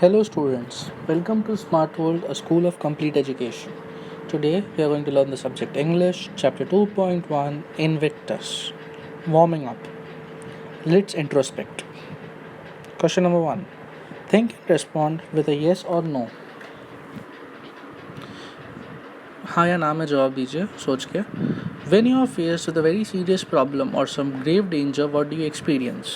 Hello, students. Welcome to Smart World, a school of complete education. Today, we are going to learn the subject English, Chapter 2.1 Invictus. Warming up. Let's introspect. Question number 1. Think and respond with a yes or no. हाँ या ना में जवाब दीजिए सोच के. When you are faced with a very serious problem or some grave danger, what do you experience?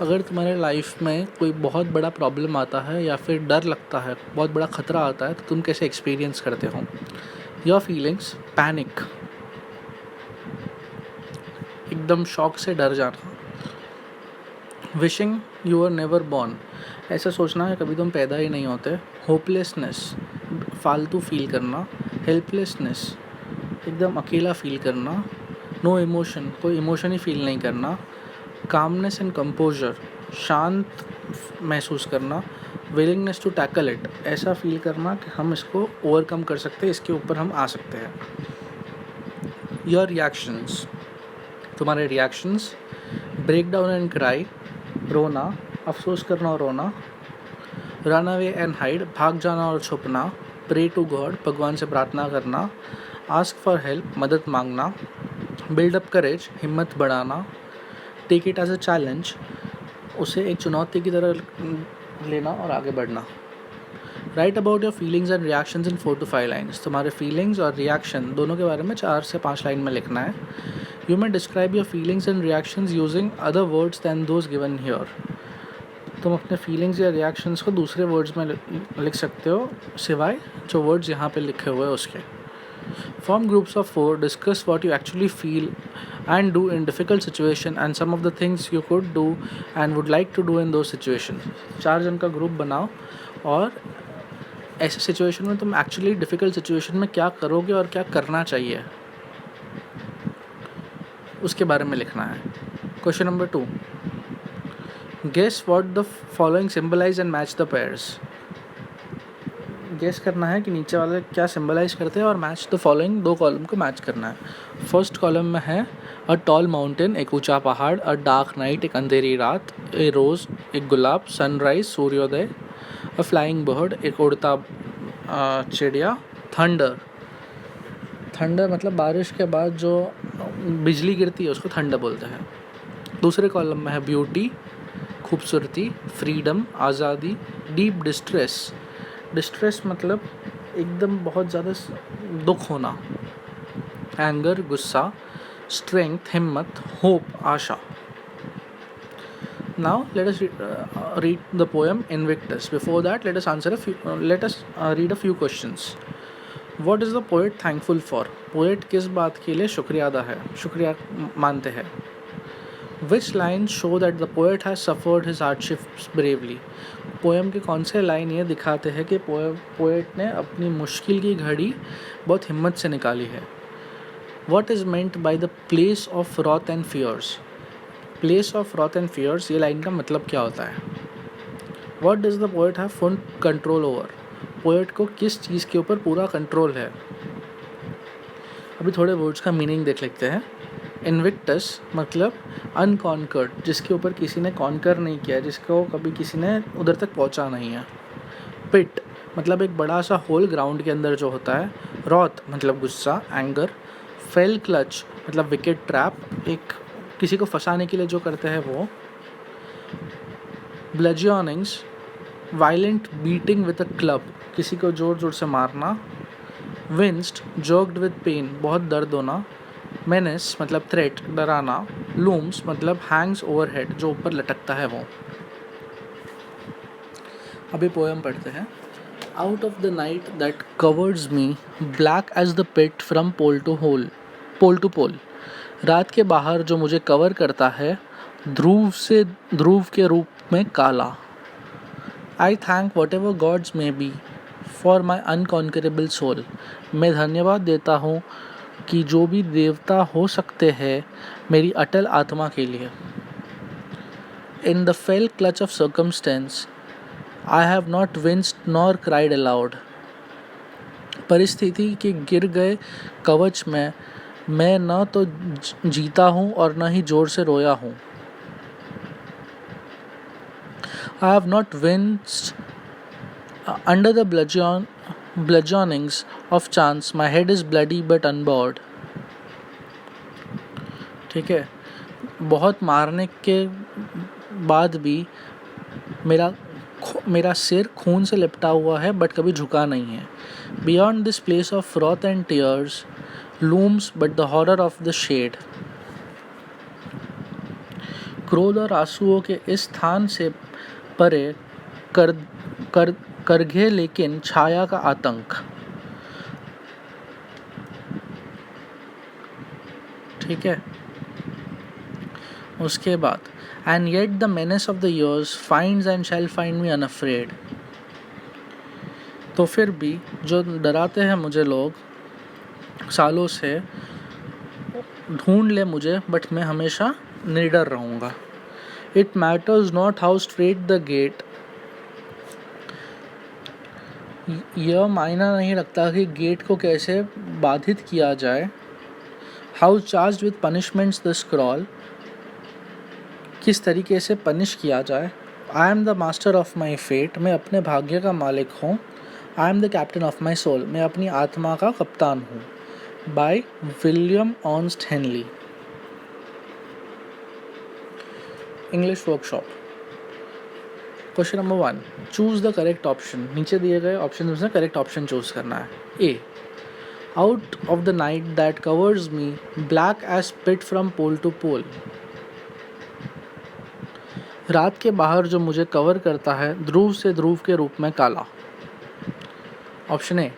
अगर तुम्हारे लाइफ में कोई बहुत बड़ा प्रॉब्लम आता है या फिर डर लगता है, बहुत बड़ा ख़तरा आता है, तो तुम कैसे एक्सपीरियंस करते हो? योर फीलिंग्स: पैनिक, एकदम शॉक से डर जाना. Wishing you are never born, ऐसा सोचना है कभी तुम पैदा ही नहीं होते. होपलेसनेस, फालतू फील करना. हेल्पलेसनेस, एकदम अकेला फील करना. नो इमोशन, कोई इमोशन ही फील नहीं करना. कामनेस एंड कंपोजर, शांत महसूस करना. विलिंगनेस टू टैकल इट, ऐसा फील करना कि हम इसको ओवरकम कर सकते हैं, इसके ऊपर हम आ सकते हैं. योर रिएक्शंस, तुम्हारे reactions: break down and cry, रोना, अफसोस करना और रोना. रन अवे एंड हाइड, भाग जाना और छुपना. प्रे टू गॉड, भगवान से प्रार्थना करना. आस्क फॉर हेल्प, मदद मांगना. बिल्ड अप करेज, हिम्मत बढ़ाना. Take it as a challenge, उसे एक चुनौती की तरह लेना और आगे बढ़ना. Write about your feelings and reactions in 4 to 5 lines, तुम्हारे फीलिंग्स और रिएक्शन दोनों के बारे में 4 से 5 लाइन में लिखना है. You may describe your feelings and reactions using other words then those given here. तुम अपने फीलिंग्स या रिएक्शंस को दूसरे वर्ड्स में लिख सकते हो सिवाय जो वर्ड्स यहाँ पे लिखे हुए हैं उसके. Form groups of 4, discuss what you actually feel and do in difficult situation and some of the things you could do and would like to do in those situations. 4 जन का ग्रुप बनाओ और ऐसे सिचुएशन में तुम actually difficult situation में क्या करोगे और क्या करना चाहिए उसके बारे में लिखना है. Question number 2. Guess what the following symbolise and match the pairs. Guess करना है कि नीचे वाले क्या सिंबलाइज करते हैं और मैच द फॉलोइंग 2 कॉलम को मैच करना है. फर्स्ट कॉलम में है अ टॉल माउंटेन, एक ऊंचा पहाड़. अ डार्क नाइट, एक अंधेरी रात. ए रोज़, एक गुलाब. सनराइज, सूर्योदय. अ फ्लाइंग बर्ड, एक उड़ता चिड़िया. थंडर, थंडर मतलब बारिश के बाद जो बिजली गिरती है उसको थंडर बोलते हैं. दूसरे कॉलम में है ब्यूटी, खूबसूरती. फ्रीडम, आज़ादी. डीप डिस्ट्रेस, डिस्ट्रेस मतलब एकदम बहुत ज़्यादा दुख होना. एंगर, गुस्सा. स्ट्रेंथ, हिम्मत. Hope, Asha. Now let us read the poem Invictus. Before that let us read a few questions. What is the poet thankful for. Poet किस बात के लिए शुक्रिया मानते हैं. Which line show that the poet has suffered his hardships bravely. Poem के कौन से लाइन ये दिखाते हैं कि पोएट ने अपनी मुश्किल की घड़ी बहुत हिम्मत से निकाली है. What is meant by the place of wrath and fears. Place of wrath and fears, ये लाइन का मतलब क्या होता है. What does the poet have full control over. Poet को किस चीज़ के ऊपर पूरा कंट्रोल है. अभी थोड़े वर्ड्स का मीनिंग देख लेते हैं. इनविक्टस मतलब अनकॉन्कर्ड, जिसके ऊपर किसी ने कॉन्कर नहीं किया, जिसको कभी किसी ने उधर तक पहुंचा नहीं है. पिट मतलब एक बड़ा सा होल ग्राउंड के अंदर जो होता है. रॉथ मतलब गुस्सा, एंगर. फेल क्लच मतलब विकेट ट्रैप, एक किसी को फंसाने के लिए जो करते हैं वो. Bludgeonings, violent beating with a club, किसी को ज़ोर ज़ोर से मारना. विंस्ड, जर्क्ड विद पेन, बहुत दर्द होना. मेनेस मतलब थ्रेट, डराना. लूम्स मतलब हैंग्स ओवरहेड, जो ऊपर लटकता है वो. अभी पोएम पढ़ते हैं. Out of the night that covers me, black as the pit from pole to pole. रात के बाहर जो मुझे कवर करता है, ध्रुव से ध्रुव के रूप में काला. I thank whatever gods may be for my unconquerable soul. मैं धन्यवाद देता हूँ कि जो भी देवता हो सकते हैं मेरी अटल आत्मा के लिए. In the fail clutch of circumstance I have not winced nor cried aloud. परिस्थिति के गिर गए कवच में मैं न तो जीता हूँ और न ही जोर से रोया हूँ. I have not winced Under the bludgeonings of chance, my head is bloody but unbowed. ठीक है, बहुत मारने के बाद भी मेरा सिर खून से लिपटा हुआ है बट कभी झुका नहीं है. Beyond this place of froth and tears looms but the horror of the shade. क्रोध और आंसुओं के इस स्थान से परे कर कर करघे लेकिन छाया का आतंक. ठीक है, उसके बाद and yet the menace of the years finds and shall find me unafraid. तो फिर भी जो डराते हैं मुझे लोग सालों से, ढूंढ ले मुझे बट मैं हमेशा निडर रहूँगा. It matters not how strait the gate. यह मायना नहीं रखता कि गेट को कैसे बाधित किया जाए. How charge with punishments the scroll. किस तरीके से पनिश किया जाए. I am the master of my fate. मैं अपने भाग्य का मालिक हूँ. I am the captain of my soul. मैं अपनी आत्मा का कप्तान हूँ. By William Ernest Henley. English workshop. Question number 1, choose the correct option. नीचे दिए गए ऑप्शन में करेक्ट ऑप्शन चूज करना है. A, out of the night that covers me black as pit from pole to pole. रात के बाहर जो मुझे कवर करता है ध्रुव से ध्रुव के रूप में काला. Option A,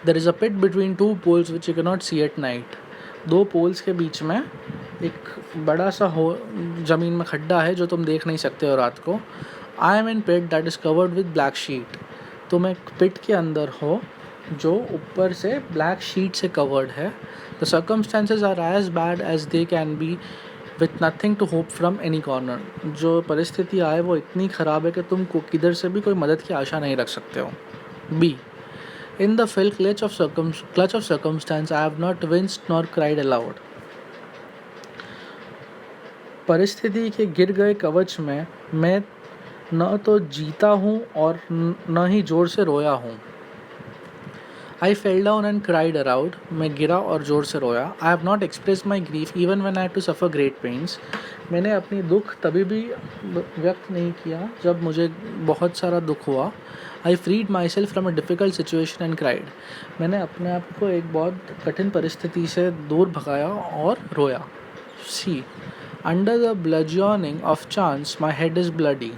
there is a pit between two poles which you can not see at night. दो पोल्स के बीच में एक बड़ा सा हो ज़मीन में खड्डा है जो तुम देख नहीं सकते हो रात को. I am in pit that is covered with black sheet. तुम एक पिट के अंदर हो जो ऊपर से ब्लैक शीट से कवर्ड है. The circumstances are as bad as they can be with nothing to hope from any corner. जो परिस्थिति आए वो इतनी ख़राब है कि तुम किधर से भी कोई मदद की आशा नहीं रख सकते हो. B, in the fell clutch of circumstance I have not winced nor cried aloud. परिस्थिति के गिर गए कवच में मैं न तो जीता हूँ और न ही जोर से रोया हूँ. I fell down and cried aloud. मैं गिरा और जोर से रोया. I have not express my grief even when I had to suffer great pains. मैंने अपनी दुख तभी भी व्यक्त नहीं किया जब मुझे बहुत सारा दुख हुआ. I freed myself from a difficult situation and cried. मैंने अपने आप को एक बहुत कठिन परिस्थिति से दूर भगाया और रोया. See, under the bludgeoning of chance my head is bloody.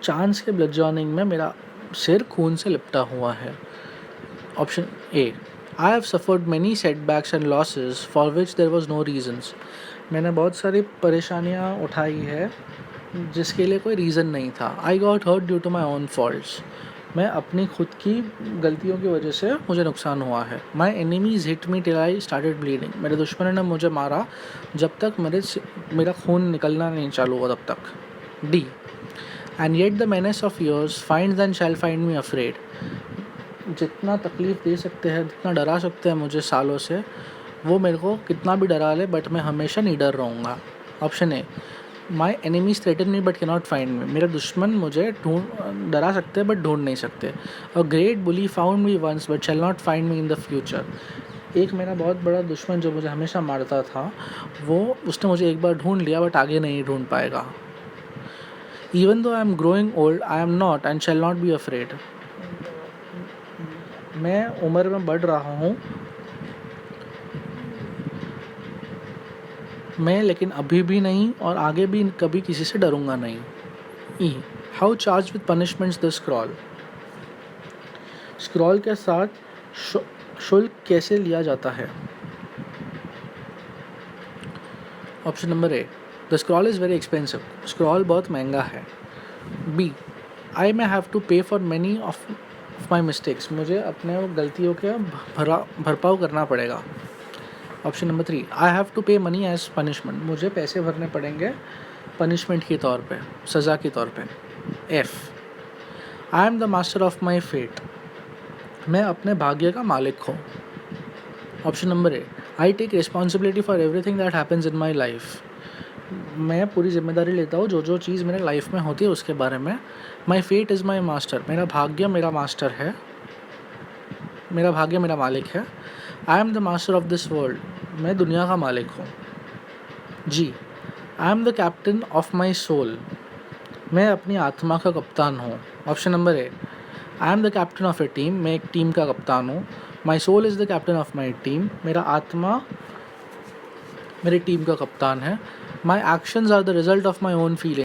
Chance के bludgeoning में मेरा सिर खून से लिपटा हुआ है. Option A, I have suffered many setbacks and losses for which there was no reasons. मैंने बहुत सारी परेशानियाँ उठाई है जिसके लिए कोई रीज़न नहीं था. I got hurt due to my own faults. मैं अपनी खुद की गलतियों की वजह से मुझे नुकसान हुआ है. My enemies hit me till I started bleeding. मेरे दुश्मनों ने मुझे मारा जब तक मेरा खून निकलना नहीं चालू हुआ तब तक. D, and yet the menace of years finds and shall find me afraid. जितना तकलीफ़ दे सकते हैं, जितना डरा सकते हैं मुझे सालों से, वो मेरे को कितना भी डरा ले बट मैं हमेशा निडर रहूँगा. Option A, my enemies threaten me but can not find मी. मेरे दुश्मन मुझे डरा सकते हैं बट ढूंढ नहीं सकते. A great bully found me once but shall not find me in the future. एक मेरा बहुत बड़ा दुश्मन जो मुझे हमेशा मारता था उसने मुझे एक बार ढूंढ लिया बट आगे नहीं ढूंढ पाएगा. Even though I am growing old I am not and shall not be afraid. मैं उम्र में बढ़ रहा हूँ मैं, लेकिन अभी भी नहीं और आगे भी कभी किसी से डरूंगा नहीं. E, how charge with punishments the scroll. Scroll के साथ शुल्क कैसे लिया जाता है. Option number A, the scroll is very expensive. Scroll बहुत महंगा है. B, I may have to pay for many of my mistakes. मुझे अपने गलतियों के भरपाव करना पड़ेगा. Option number 3, I have to pay money as punishment. मुझे पैसे भरने पड़ेंगे पनिशमेंट के तौर पे, सज़ा के तौर पे. F, I am the master of my fate. मैं अपने भाग्य का मालिक हूँ. Option number A, I take responsibility for everything that happens in my life. मैं पूरी ज़िम्मेदारी लेता हूँ जो जो चीज़ मेरे लाइफ में होती है उसके बारे में। My fate is my master, मेरा भाग्य मेरा मास्टर है, मेरा भाग्य मेरा मालिक है। I am the master of this world, मैं दुनिया का मालिक हूँ। जी, I am the captain of my soul, मैं अपनी आत्मा का कप्तान हूँ। Option number A, I am the captain of a team, मैं एक टीम का कप्तान हूँ। My soul is the captain of my team, मेरा आत्मा मेरी टीम का कप्तान है। My actions are the result of my own feeling,